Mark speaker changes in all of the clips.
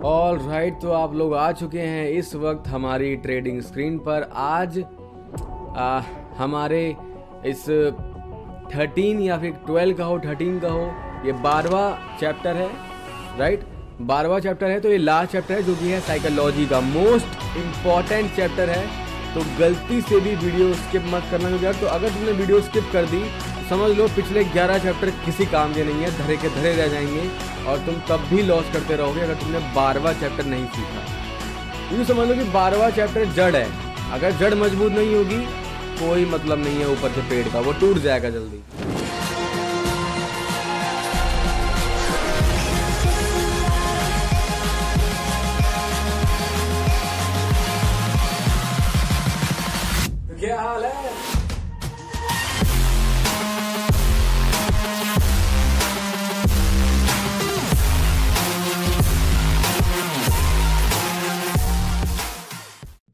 Speaker 1: All right, तो आप लोग आ चुके हैं इस वक्त हमारी ट्रेडिंग स्क्रीन पर। आज हमारे इस 13 या फिर 12 का हो 13 का हो, ये 12वां चैप्टर है। राइट, 12वां चैप्टर है। तो ये लास्ट चैप्टर है जो कि है साइकोलॉजी का, मोस्ट इम्पॉर्टेंट चैप्टर है। तो गलती से भी वीडियो स्किप मत करना, क्योंकि तो अगर तुमने वीडियो स्किप कर दी समझ लो पिछले 11 चैप्टर किसी काम के नहीं है, धरे के धरे रह जाएंगे और तुम तब भी लॉस करते रहोगे अगर तुमने 12वां चैप्टर नहीं सीखा। यूँ समझ लो कि 12वां चैप्टर जड़ है। अगर जड़ मजबूत नहीं होगी कोई मतलब नहीं है ऊपर से पेड़ का, वो टूट जाएगा जल्दी। क्या हाल है?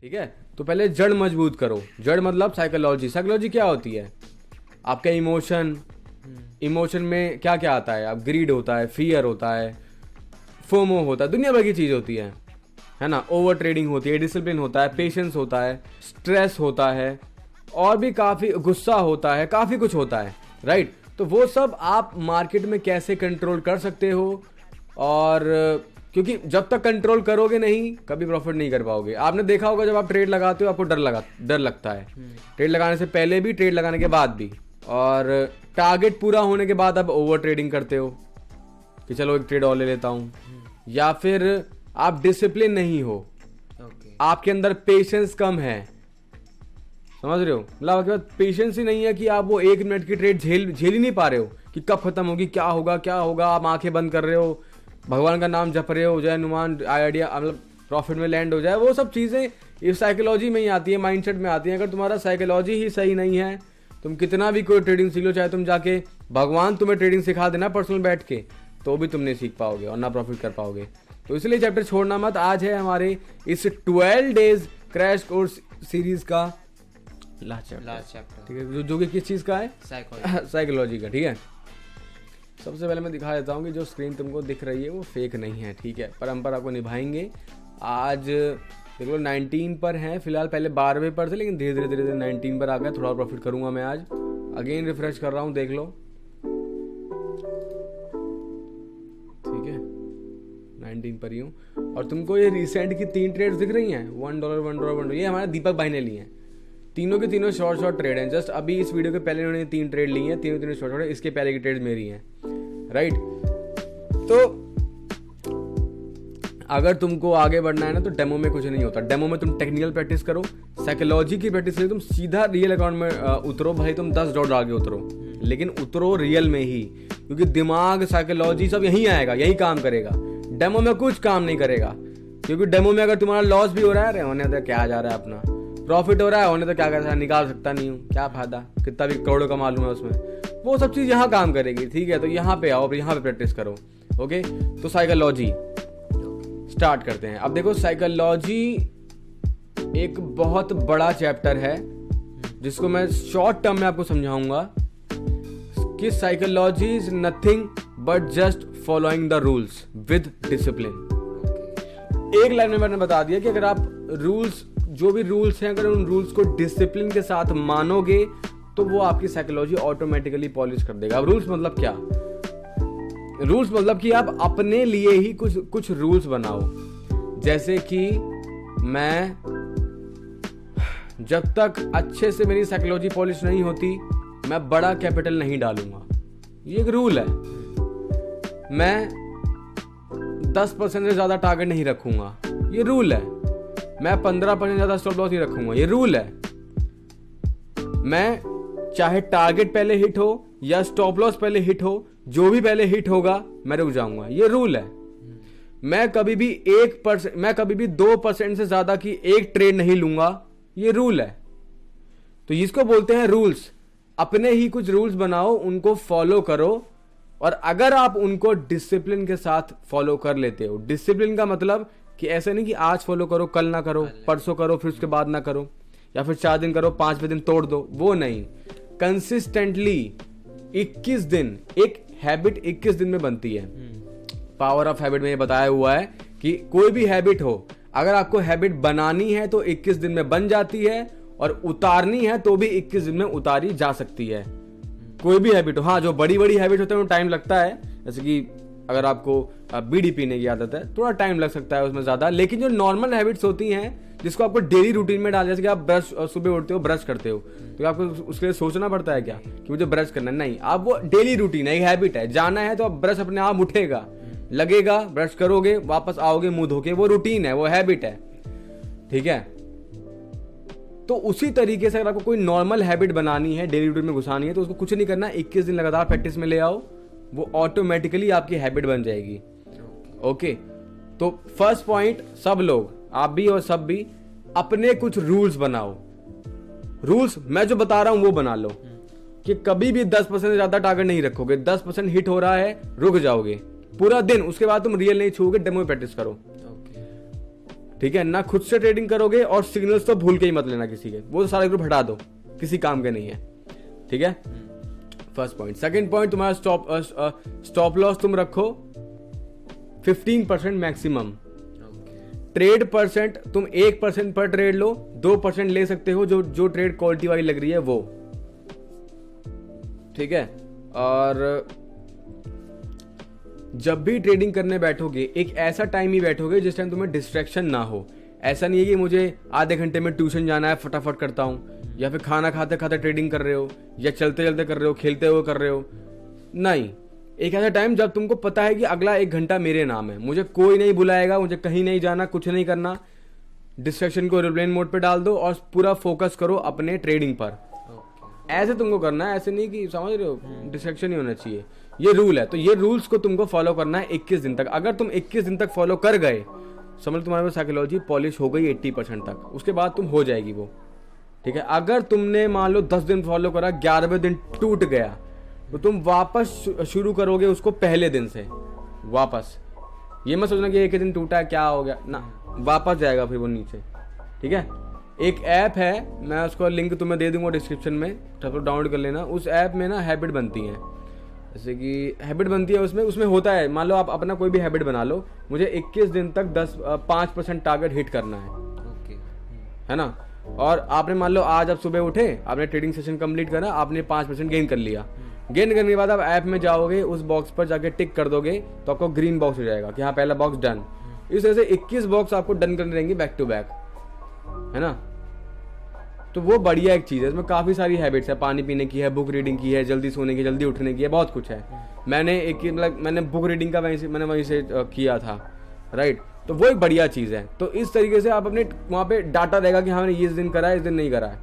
Speaker 1: ठीक है, तो पहले जड़ मजबूत करो। जड़ मतलब साइकोलॉजी। साइकोलॉजी क्या होती है? आपका इमोशन में क्या क्या आता है? आप ग्रीड होता है, फियर होता है, फोमो होता है, दुनिया भर की चीज होती है ना। ओवर ट्रेडिंग होती है, डिसिप्लिन होता है, पेशेंस होता है, स्ट्रेस होता है, और भी काफी गुस्सा होता है, काफी कुछ होता है। राइट, तो वो सब आप मार्केट में कैसे कंट्रोल कर सकते हो, और क्योंकि जब तक कंट्रोल करोगे नहीं कभी प्रॉफिट नहीं कर पाओगे। आपने देखा होगा जब आप ट्रेड लगाते हो आपको डर लगता है, ट्रेड लगाने से पहले भी, ट्रेड लगाने के बाद भी, और टारगेट पूरा होने के बाद आप ओवर ट्रेडिंग करते हो कि चलो एक ट्रेड और ले लेता हूं, या फिर आप डिसिप्लिन नहीं हो, आपके अंदर पेशेंस कम है। समझ रहे हो? मतलब आपके पास पेशेंस ही नहीं है कि आप वो 1 मिनट की ट्रेड झेल ही नहीं पा रहे हो कि कब खत्म होगी, क्या होगा। आप आंखें बंद कर रहे हो, भगवान का नाम जप रहे हो, जय हनुमान, आइडिया मतलब प्रॉफिट में लैंड हो जाए। वो सब चीजें इस साइकोलॉजी में ही आती है, माइंडसेट में आती है। अगर तुम्हारा साइकोलॉजी ही सही नहीं है, तुम कितना भी कोई ट्रेडिंग सीख लो, चाहे तुम जाके भगवान तुम्हें ट्रेडिंग सिखा देना पर्सनल बैठ के, तो भी तुम नहीं सीख पाओगे और ना प्रॉफिट कर पाओगे। तो इसलिए चैप्टर छोड़ना मत। आज है हमारे इस 12 डेज क्रैश कोर्स सीरीज का लास्ट चैप्टर। ठीक है, जो कि किस चीज का है? साइकोलॉजी का। ठीक है, सबसे पहले मैं दिखा देता हूँ कि जो स्क्रीन तुमको दिख रही है वो फेक नहीं है। ठीक है, परंपरा को निभाएंगे। आज देख लो 19 पर हैं फिलहाल, पहले 12वें पर थे लेकिन धीरे धीरे 19 पर आ गया। थोड़ा प्रॉफिट करूंगा मैं आज। अगेन रिफ्रेश कर रहा हूँ, देख लो। ठीक है, 19 पर ही हूँ। और तुमको ये रिसेंट की 3 ट्रेड्स दिख रही हैं, $1, ये हमारे दीपक भाई ने लिए हैं। तीनों के तीनों शॉर्ट ट्रेड हैं। जस्ट अभी इस वीडियो के पहले उन्होंने 3 ट्रेड ली हैं, तीनों शॉर्ट। इसके पहले की ट्रेड मेरी हैं। राइट, तो अगर तुमको आगे बढ़ना है ना तो डेमो में कुछ नहीं होता। डेमो में तुम टेक्निकल प्रैक्टिस करो, साइकोलॉजी की प्रैक्टिस करो, तुम सीधा रियल अकाउंट में उतरो। भाई तुम $10 आगे उतरो, लेकिन उतरो रियल में ही, क्योंकि दिमाग, साइकोलॉजी सब यहीं आएगा, यही काम करेगा। डेमो में कुछ काम नहीं करेगा, क्योंकि डेमो में अगर तुम्हारा लॉस भी हो रहा है, होने तो क्या जा रहा है अपना, प्रॉफिट हो रहा है, होने तो क्या कर सकता है, निकाल सकता नहीं हूँ, क्या फायदा, कितना भी करोड़ों का मालूम है उसमें, वो सब चीज यहाँ काम करेगी। ठीक है, तो यहाँ पे आओ, यहाँ पे प्रैक्टिस करो। ओके, तो साइकोलॉजी स्टार्ट करते हैं। अब देखो, साइकोलॉजी एक बहुत बड़ा चैप्टर है जिसको मैं शॉर्ट टर्म में आपको समझाऊंगा कि psychology is nothing but just following the rules with discipline. एक लाइन में मैंने बता दिया कि अगर आप रूल्स, जो भी रूल्स हैं, अगर उन रूल्स को डिसिप्लिन के साथ मानोगे तो वो आपकी साइकोलॉजी ऑटोमेटिकली पॉलिश कर देगा। अब रूल्स मतलब क्या? रूल्स मतलब कि आप अपने लिए ही कुछ रूल्स बनाओ। जैसे कि मैं जब तक अच्छे से मेरी साइकोलॉजी पॉलिश नहीं होती मैं बड़ा कैपिटल नहीं डालूंगा, ये एक रूल है। मैं 10% से ज्यादा टारगेट नहीं रखूंगा, ये रूल है। मैं 15% ज्यादा स्टॉप लॉस नहीं रखूंगा, ये रूल है। मैं चाहे टारगेट पहले हिट हो या स्टॉप लॉस पहले हिट हो, जो भी पहले हिट होगा मैं रुक जाऊंगा, ये रूल है। मैं कभी भी 2% से ज्यादा की एक ट्रेड नहीं लूंगा, ये रूल है। तो इसको बोलते हैं रूल्स। अपने ही कुछ रूल्स बनाओ, उनको फॉलो करो, और अगर आप उनको डिसिप्लिन के साथ फॉलो कर लेते हो, डिसिप्लिन का मतलब कि ऐसे नहीं कि आज फॉलो करो कल ना करो, परसों करो फिर उसके बाद ना करो, या फिर 4 दिन करो 5वें दिन तोड़ दो, वो नहीं। कंसिस्टेंटली 21 दिन, एक हैबिट 21 दिन में बनती है। पावर ऑफ हैबिट में ये बताया हुआ है कि कोई भी हैबिट हो, अगर आपको हैबिट बनानी है तो 21 दिन में बन जाती है, और उतारनी है तो भी 21 दिन में उतारी जा सकती है, कोई भी हैबिट हो। हाँ, जो बड़ी बड़ी हैबिट होते हैं वो टाइम लगता है, जैसे कि अगर आपको बीड़ी पीने की आदत है, थोड़ा टाइम लग सकता है उसमें ज्यादा। लेकिन जो नॉर्मल हैबिट्स होती हैं जिसको आपको डेली रूटीन में डाल, जैसे कि आप ब्रश सुबह उठते हो ब्रश करते हो, तो आपको उसके लिए सोचना पड़ता है क्या कि मुझे ब्रश करना है? नहीं, आप वो डेली रूटीन है, एक हैबिट है, जाना है तो आप ब्रश अपने आप उठेगा, लगेगा, ब्रश करोगे, वापस आओगे मुंह धोके, वो रूटीन है, वो हैबिट है, ठीक है। तो उसी तरीके से अगर आपको कोई नॉर्मल हैबिट बनानी है, डेली रूटीन में घुसानी है, तो उसको कुछ नहीं करना, 21 दिन लगातार प्रैक्टिस में ले आओ, वो ऑटोमेटिकली आपकी हैबिट बन जाएगी। ओके, तो फर्स्ट पॉइंट, सब लोग, आप भी और सब भी, अपने कुछ रूल्स बनाओ। रूल्स मैं जो बता रहा हूं वो बना लो, कि कभी भी 10% से ज्यादा टारगेट नहीं रखोगे। 10% हिट हो रहा है, रुक जाओगे पूरा दिन, उसके बाद तुम रियल नहीं छूओगे, डेमो में प्रैक्टिस करो, ठीक है ना। खुद से ट्रेडिंग करोगे, और सिग्नल्स तो भूल के ही मत लेना किसी के, वो तो सारे ग्रुप हटा दो, किसी काम के नहीं है, ठीक है। First point. सेकंड पॉइंट, तुम्हारा स्टॉप लॉस तुम रखो 15% मैक्सिमम। ट्रेड परसेंट तुम 1% पर ट्रेड लो, 2% ले सकते हो, जो ट्रेड क्वालिटी वाली लग रही है वो, ठीक है। और जब भी ट्रेडिंग करने बैठोगे, एक ऐसा टाइम ही बैठोगे जिस टाइम तुम्हें डिस्ट्रैक्शन ना हो। ऐसा नहीं है कि मुझे आधे घंटे में ट्यूशन जाना है, फटाफट करता हूं, या फिर खाना खाते खाते ट्रेडिंग कर रहे हो, या चलते चलते कर रहे हो, खेलते हुए कर रहे हो। नहीं, एक ऐसा टाइम जब तुमको पता है कि अगला 1 घंटा मेरे नाम है, मुझे कोई नहीं बुलाएगा, मुझे कहीं नहीं जाना, कुछ नहीं करना, डिस्ट्रैक्शन को एयरप्लेन मोड पे डाल दो और पूरा फोकस करो अपने ट्रेडिंग पर। ऐसे तुमको करना है, ऐसे नहीं कि समझ रहे हो, डिस्ट्रैक्शन नहीं होना चाहिए, ये रूल है। तो ये रूल्स को तुमको फॉलो करना है 21 दिन तक। अगर तुम 21 दिन तक फॉलो कर गए, समझ तुम्हारे में साइकोलॉजी पॉलिश हो गई 80% तक, उसके बाद तुम हो जाएगी वो, ठीक है। अगर तुमने मान लो 10 दिन फॉलो करा, 11वें दिन टूट गया, तो तुम वापस शुरू करोगे उसको पहले दिन से वापस। ये मत सोचना कि एक ही दिन टूटा है क्या हो गया ना, वापस जाएगा फिर वो नीचे, ठीक है। एक ऐप है, मैं उसको लिंक तुम्हें दे दूंगा डिस्क्रिप्शन में, तब डाउनलोड कर लेना। उस ऐप में ना हैबिट बनती है, जैसे कि हैबिट बनती है, उसमें होता है, मान लो आप अपना कोई भी हैबिट बना लो, मुझे 21 दिन तक 5% टारगेट हिट करना है, है ना। और आपने मान लो आज आप सुबह उठे, आपने ट्रेडिंग सेशन कंप्लीट करा, आपने 5% गेन कर लिया। गेन करने के बाद आप ऐप में जाओगे, उस बॉक्स पर जाके टिक कर दोगे तो आपको ग्रीन बॉक्स हो जाएगा कि हाँ पहला बॉक्स डन। इस तरह से 21 बॉक्स आपको डन करने रहेंगे बैक टू बैक, है ना। तो वो बढ़िया एक चीज़ है, इसमें काफ़ी सारी हैबिट्स है, पानी पीने की है, बुक रीडिंग की है, जल्दी सोने की, जल्दी उठने की है, बहुत कुछ है। मैंने बुक रीडिंग का वहीं से किया था, राइट। तो वो एक बढ़िया चीज़ है। तो इस तरीके से आप अपने वहाँ पे डाटा रहेगा कि हाँ मैंने ये दिन करा है, इस दिन नहीं करा है,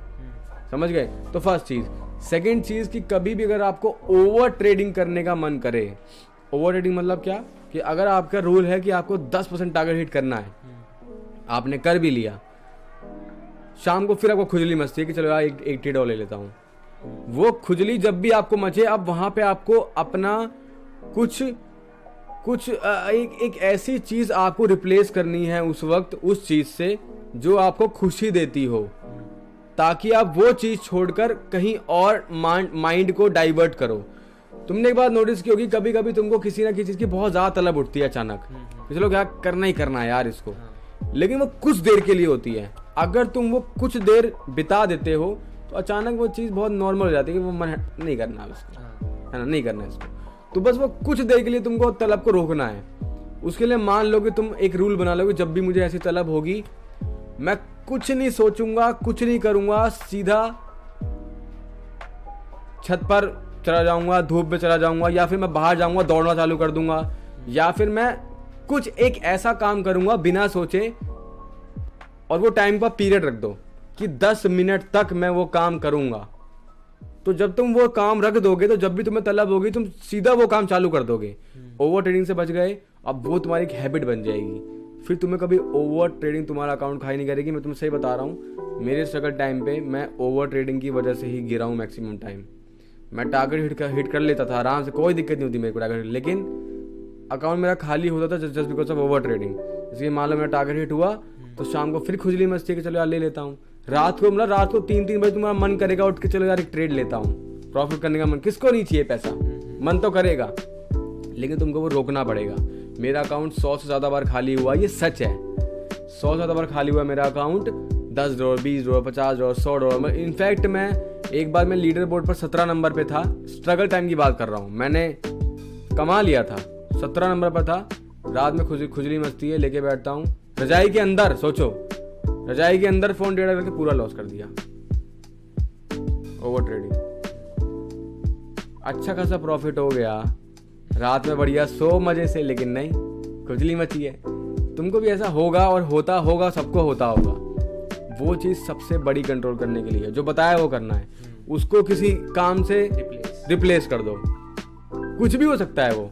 Speaker 1: समझ गए। तो फर्स्ट चीज़। सेकेंड चीज़ कि कभी भी अगर आपको ओवर ट्रेडिंग करने का मन करे, ओवर ट्रेडिंग मतलब क्या, कि अगर आपका रूल है कि आपको 10% टारगेट हिट करना है, आपने कर भी लिया, शाम को फिर आपको खुजली मचती है कि चलो यार एक ट्रेड और ले लेता हूँ, वो खुजली जब भी आपको मचे, अब वहाँ पे आपको अपना एक ऐसी चीज़ आपको रिप्लेस करनी है उस वक्त, उस चीज़ से जो आपको खुशी देती हो, ताकि आप वो चीज़ छोड़कर कहीं और माइंड को डाइवर्ट करो। तुमने एक बात नोटिस की होगी, कभी कभी तुमको किसी ना किसी चीज़ की बहुत ज़्यादा तलब उठती है अचानक, चलो क्या करना ही करना है यार इसको, लेकिन वो कुछ देर के लिए होती है। अगर तुम वो कुछ देर बिता देते हो तो अचानक वो चीज़ बहुत नॉर्मल हो जाती है कि वो मन नहीं करना इसको, है ना, नहीं करना इसको। तो बस वो कुछ देर के लिए तुमको तलब को रोकना है। उसके लिए मान लो कि तुम एक रूल बना लो कि जब भी मुझे ऐसी तलब होगी, मैं कुछ नहीं सोचूंगा, कुछ नहीं करूंगा, सीधा छत पर चला जाऊंगा, धूप में चला जाऊंगा, या फिर मैं बाहर जाऊंगा, दौड़ना चालू कर दूंगा, या फिर मैं कुछ एक ऐसा काम करूंगा बिना सोचे, और वो टाइम का पीरियड रख दो कि 10 मिनट तक मैं वो काम करूंगा। तो जब तुम वो काम रख दोगे तो जब भी तुम्हें तलब होगी तुम सीधा वो काम चालू कर दोगे। ओवर ट्रेडिंग से बच गए, अब वो तुम्हारी एक हैबिट बन जाएगी, फिर तुम्हें कभी ओवर ट्रेडिंग तुम्हारा अकाउंट खाई नहीं करेगी। मैं तुम्हें सही बता रहा हूँ, मेरे स्ट्रगल टाइम पे मैं ओवर ट्रेडिंग की वजह से ही गिरा हूँ मैक्सिमम टाइम। मैं टारगेट हिट कर लेता था आराम से, कोई दिक्कत नहीं होती मेरे को टारगेट, लेकिन अकाउंट मेरा खाली होता था just because of over trading. इसलिए मान लो मेरा टारगेट हिट हुआ तो शाम को फिर खुजली मचती है कि चलो यार ले लेता हूँ। रात को 3-3 बजे तुम्हारा मन करेगा उठ के चलो यार एक ट्रेड लेता हूँ, प्रॉफिट करने का मन किसको नहीं चाहिए, पैसा मन तो करेगा, लेकिन तुमको वो रोकना पड़ेगा। मेरा अकाउंट 100 से ज़्यादा बार खाली हुआ, ये सच है। 100 से ज़्यादा बार खाली हुआ मेरा अकाउंट, $10, $20, $50, $100। इनफैक्ट मैं एक बार मैं लीडर बोर्ड पर 17 नंबर पे था, स्ट्रगल टाइम की बात कर रहा हूँ, मैंने कमा लिया था, 17 नंबर पर था। रात में खुजली मस्ती है लेके बैठता हूँ रजाई के अंदर, सोचो रजाई के अंदर फ़ोन ट्रेड करके पूरा लॉस कर दिया, ओवर ट्रेडिंग। अच्छा खासा प्रॉफिट हो गया, रात में बढ़िया सो मजे से, लेकिन नहीं, खुजली मची है। तुमको भी ऐसा होगा और होता होगा, सबको होता होगा। वो चीज़ सबसे बड़ी कंट्रोल करने के लिए जो बताया वो करना है, उसको किसी काम से रिप्लेस कर दो। कुछ भी हो सकता है वो,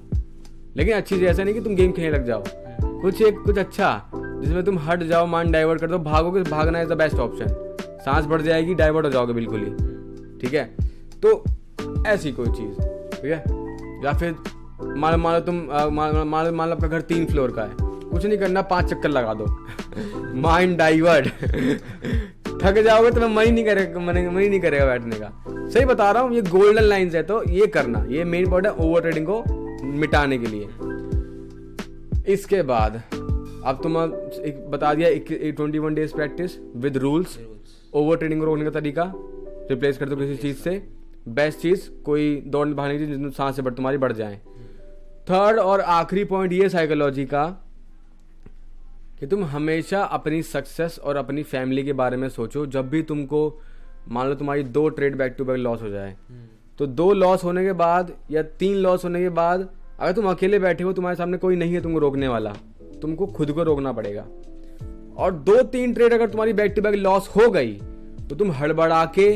Speaker 1: लेकिन अच्छी चीज़, ऐसा नहीं कि तुम गेम खेलने लग जाओ, कुछ अच्छा जिसमें तुम हट जाओ, माइंड डाइवर्ट कर दो। भागोगे, भागना इज द बेस्ट ऑप्शन, सांस बढ़ जाएगी, डाइवर्ट हो जाओगे बिल्कुल ही, ठीक है। तो ऐसी कोई चीज़, ठीक है। या फिर मान लो तुम मान लो आपका घर 3 फ्लोर का है, कुछ नहीं करना, 5 चक्कर लगा दो माइंड डाइवर्ट थक जाओगे तो मन ही नहीं करेगा बैठने का। सही बता रहा हूँ, ये गोल्डन लाइंस है, तो ये करना, ये मेन पॉइंट है ओवर ट्रेडिंग को मिटाने के लिए। इसके बाद अब तुम एक बता दिया 21 days practice with rules, over trading को रोकने का तरीका, रिप्लेस कर दो किसी चीज से। बेस्ट चीज कोई दौड़ भागने की जिसमें सांस से तुम्हारी बढ़ जाए। थर्ड और आखिरी पॉइंट ये साइकोलॉजी का कि तुम हमेशा अपनी सक्सेस और अपनी फैमिली के बारे में सोचो। जब भी तुमको मान लो तुम्हारी 2 trade back to back loss हो जाए, तो 2 लॉस होने के बाद या 3 लॉस होने के बाद अगर तुम अकेले बैठे हो, तुम्हारे सामने कोई नहीं है तुमको रोकने वाला, तुमको खुद को रोकना पड़ेगा। और 2-3 ट्रेड अगर तुम्हारी बैक टू बैक लॉस हो गई तो तुम हड़बड़ा के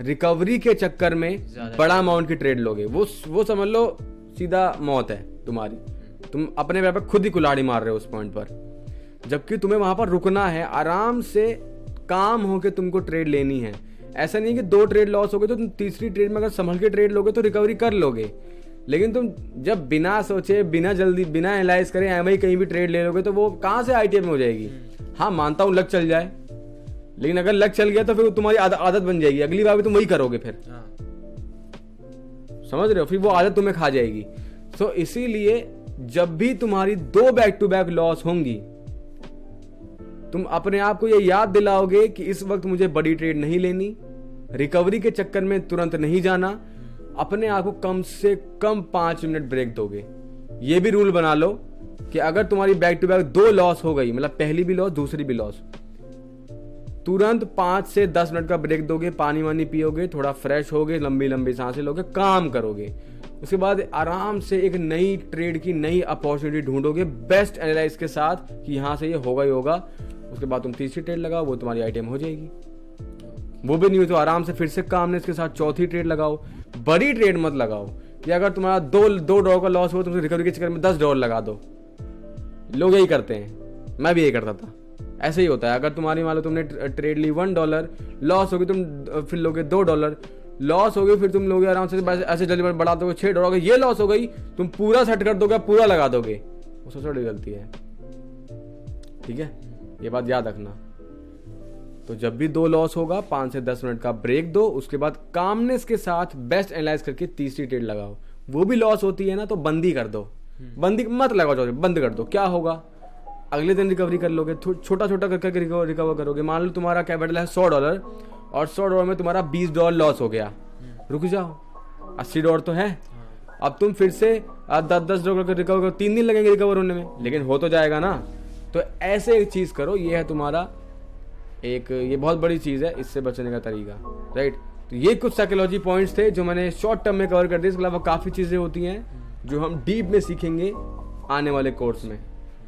Speaker 1: रिकवरी के चक्कर में बड़ा अमाउंट की ट्रेड लोगे, वो समझ लो सीधा मौत है तुम्हारी। तुम अपने पैर पर खुद ही कुल्हाड़ी मार रहे हो उस पॉइंट पर, जबकि तुम्हें वहां पर रुकना है, आराम से काम होके तुमको ट्रेड लेनी है। ऐसा नहीं कि 2 ट्रेड लॉस हो गए तो तुम तीसरी ट्रेड में अगर संभल के ट्रेड लोगे तो रिकवरी कर लोगे, लेकिन तुम जब बिना सोचे, बिना जल्दी, बिना एनालाइज करे एम आई कहीं भी ट्रेड ले लोगे तो वो कहाँ से आईटीएम हो जाएगी। हाँ मानता हूँ लक चल जाए, लेकिन अगर लक चल गया तो फिर तुम्हारी आदत बन जाएगी, अगली बार भी तुम वही करोगे फिर, समझ रहे हो, फिर वो आदत तुम्हें खा जाएगी। सो इसीलिए जब भी तुम्हारी 2 बैक टू बैक लॉस होंगी, तुम अपने आप को ये याद दिलाओगे कि इस वक्त मुझे बड़ी ट्रेड नहीं लेनी, रिकवरी के चक्कर में तुरंत नहीं जाना, अपने आप को कम से कम 5 मिनट ब्रेक दोगे। ये भी रूल बना लो कि अगर तुम्हारी बैक टू बैक 2 लॉस हो गई, मतलब पहली भी लॉस दूसरी भी लॉस, तुरंत 5 से 10 मिनट का ब्रेक दोगे, पानी वानी पियोगे, थोड़ा फ्रेश होगे, लंबी लंबी सांसें लोगे, काम करोगे। उसके बाद आराम से एक नई ट्रेड की नई अपॉर्चुनिटी ढूंढोगे बेस्ट एनालाइज के साथ कि यहाँ से ये होगा ही होगा। उसके बाद तुम तीसरी ट्रेड लगाओ, वो तुम्हारी आइटम हो जाएगी। वो भी नहीं हुई तो आराम से फिर से कामनेस के साथ चौथी ट्रेड लगाओ। बड़ी ट्रेड मत लगाओ कि अगर तुम्हारा $2 का लॉस हो, तुमसे रिकवरी के चक्कर में $10 लगा दो। लोग यही करते हैं, मैं भी यही करता था। ऐसे ही होता है, अगर तुम्हारी मान लो तुमने ट्रेड ली $1, लॉस होगी, तुम फिर लोगे $2, लॉस हो गई, फिर तुम लोगे आराम से ऐसे जल्दी बढ़ा दोगे $6, ये लॉस हो गई, तुम पूरा सेट कर दोगे, पूरा लगा दोगे। वो सबसे बड़ी गलती है, ठीक है, ये बात याद रखना। तो जब भी 2 लॉस होगा 5 से 10 मिनट का ब्रेक दो, उसके बाद कामनेस के साथ बेस्ट एनालाइज करके तीसरी ट्रेड लगाओ। वो भी लॉस होती है ना तो बंदी कर दो, बंदी मत लगाओ, बंद कर दो। क्या होगा, अगले दिन रिकवरी कर लोगे, छोटा छोटा करके रिकवर करोगे। मान लो तुम्हारा कैपिटल है $100 और $100 में तुम्हारा $20 लॉस हो गया, रुक जाओ, $80 तो है। अब तुम फिर से $10 का रिकवर करो, 3 दिन लगेंगे रिकवर होने में, लेकिन हो तो जाएगा ना। तो ऐसे एक चीज करो, ये है तुम्हारा एक, ये बहुत बड़ी चीज है इससे बचने का तरीका, राइट। तो ये कुछ साइकोलॉजी पॉइंट्स थे जो मैंने शॉर्ट टर्म में कवर कर दिए। इसके अलावा काफी चीजें होती हैं जो हम डीप में सीखेंगे आने वाले कोर्स में,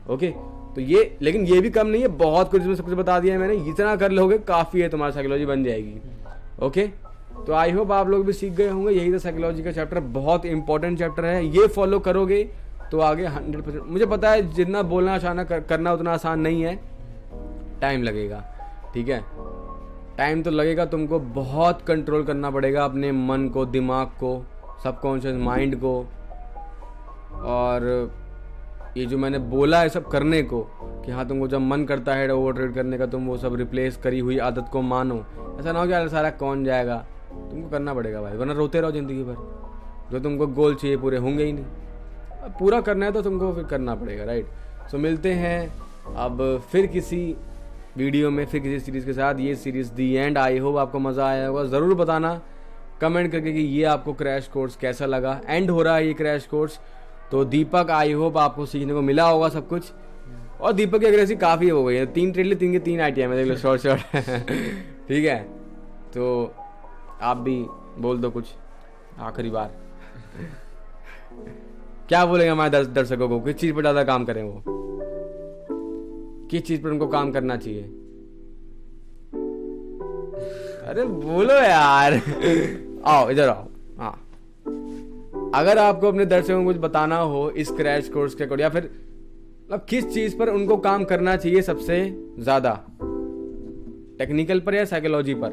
Speaker 1: ओके। तो ये, लेकिन ये भी कम नहीं है, बहुत कुछ इसमें सब कुछ बता दिया है मैंने। इतना कर लोगे काफी है, तुम्हारी साइकोलॉजी बन जाएगी, ओके। तो आई होप आप लोग भी सीख गए होंगे। यही था साइकोलॉजी का चैप्टर, बहुत इंपॉर्टेंट चैप्टर है। ये फॉलो करोगे तो आगे 100%, मुझे पता है जितना बोलना आसान करना उतना आसान नहीं है, टाइम लगेगा, ठीक है, टाइम तो लगेगा। तुमको बहुत कंट्रोल करना पड़ेगा अपने मन को, दिमाग को, सबकॉन्शियस माइंड को। और ये जो मैंने बोला है सब करने को कि हाँ तुमको जब मन करता है ओवर ट्रेड करने का, तुम वो सब रिप्लेस करी हुई आदत को मानो। ऐसा ना हो कि सारा कौन जाएगा, तुमको करना पड़ेगा भाई, वरना रोते रहो जिंदगी भर। जो तुमको गोल चाहिए पूरे होंगे ही नहीं, अब पूरा करना है तो तुमको फिर करना पड़ेगा, राइट। सो मिलते हैं अब फिर किसी वीडियो में, फिर किसी सीरीज़ के साथ। ये series the and, I hope आपको मज़ा आया होगा। ज़रूर बताना कमेंट करके कि ये आपको क्रैश कोर्स कैसा लगा। एंड हो रहा है ये क्रैश कोर्स, तो दीपक आई होप आपको सीखने को मिला होगा सब कुछ। और दीपक की अग्रेसी काफ़ी हो गई है, 3 ट्रेड 3 के 3 आईटीआई में, देख लो शॉर्ट ठीक है, तो आप भी बोल दो कुछ आखिरी बार। क्या बोलेंगे हमारे दर्शकों को, किस चीज़ पर ज़्यादा काम करें, वो किस चीज़ पर उनको काम करना चाहिए? अरे बोलो यार आओ इधर आओ। हाँ, अगर आपको अपने दर्शकों को कुछ बताना हो इस क्रैश कोर्स के अकॉर्डिंग, या फिर मतलब किस चीज पर उनको काम करना चाहिए सबसे ज्यादा, टेक्निकल पर या साइकोलॉजी पर?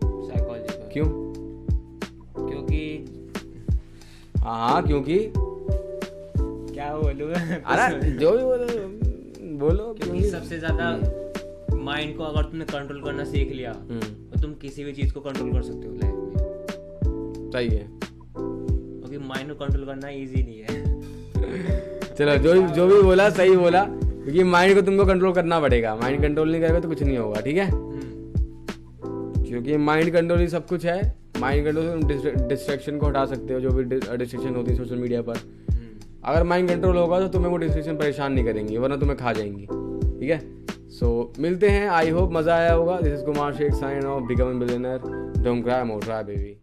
Speaker 2: साइकोलॉजी पर।
Speaker 1: क्यों?
Speaker 2: क्योंकि
Speaker 1: हाँ क्योंकि
Speaker 2: क्या बोलूं
Speaker 1: अरे जो भी बोलो।
Speaker 2: क्योंकि सबसे ज्यादा माइंड को अगर तुमने कंट्रोल करना सीख लिया तो तुम किसी भी चीज को कंट्रोल कर सकते हो लाइफ में।
Speaker 1: सही है,
Speaker 2: क्योंकि माइंड को कंट्रोल करना इजी नहीं है।
Speaker 1: चलो जो भी बोला सही बोला, क्योंकि माइंड को तुमको कंट्रोल करना पड़ेगा। माइंड कंट्रोल नहीं करेगा तो कुछ नहीं होगा, ठीक है। क्योंकि माइंड कंट्रोल ही सब कुछ है। माइंड कंट्रोल से तुम डिस्ट्रैक्शन को हटा सकते हो, जो भी डिस्ट्रैक्शन होती है सोशल मीडिया पर। अगर माइंड कंट्रोल होगा तो तुम्हें वो डिस्ट्रैक्शन परेशान नहीं करेंगी, वरना तुम्हें खा जाएंगी, ठीक है। सो मिलते हैं, आई होप मज़ा आया होगा। This is Kumar Sheikh sign off become a billionaire. Don't cry more try baby.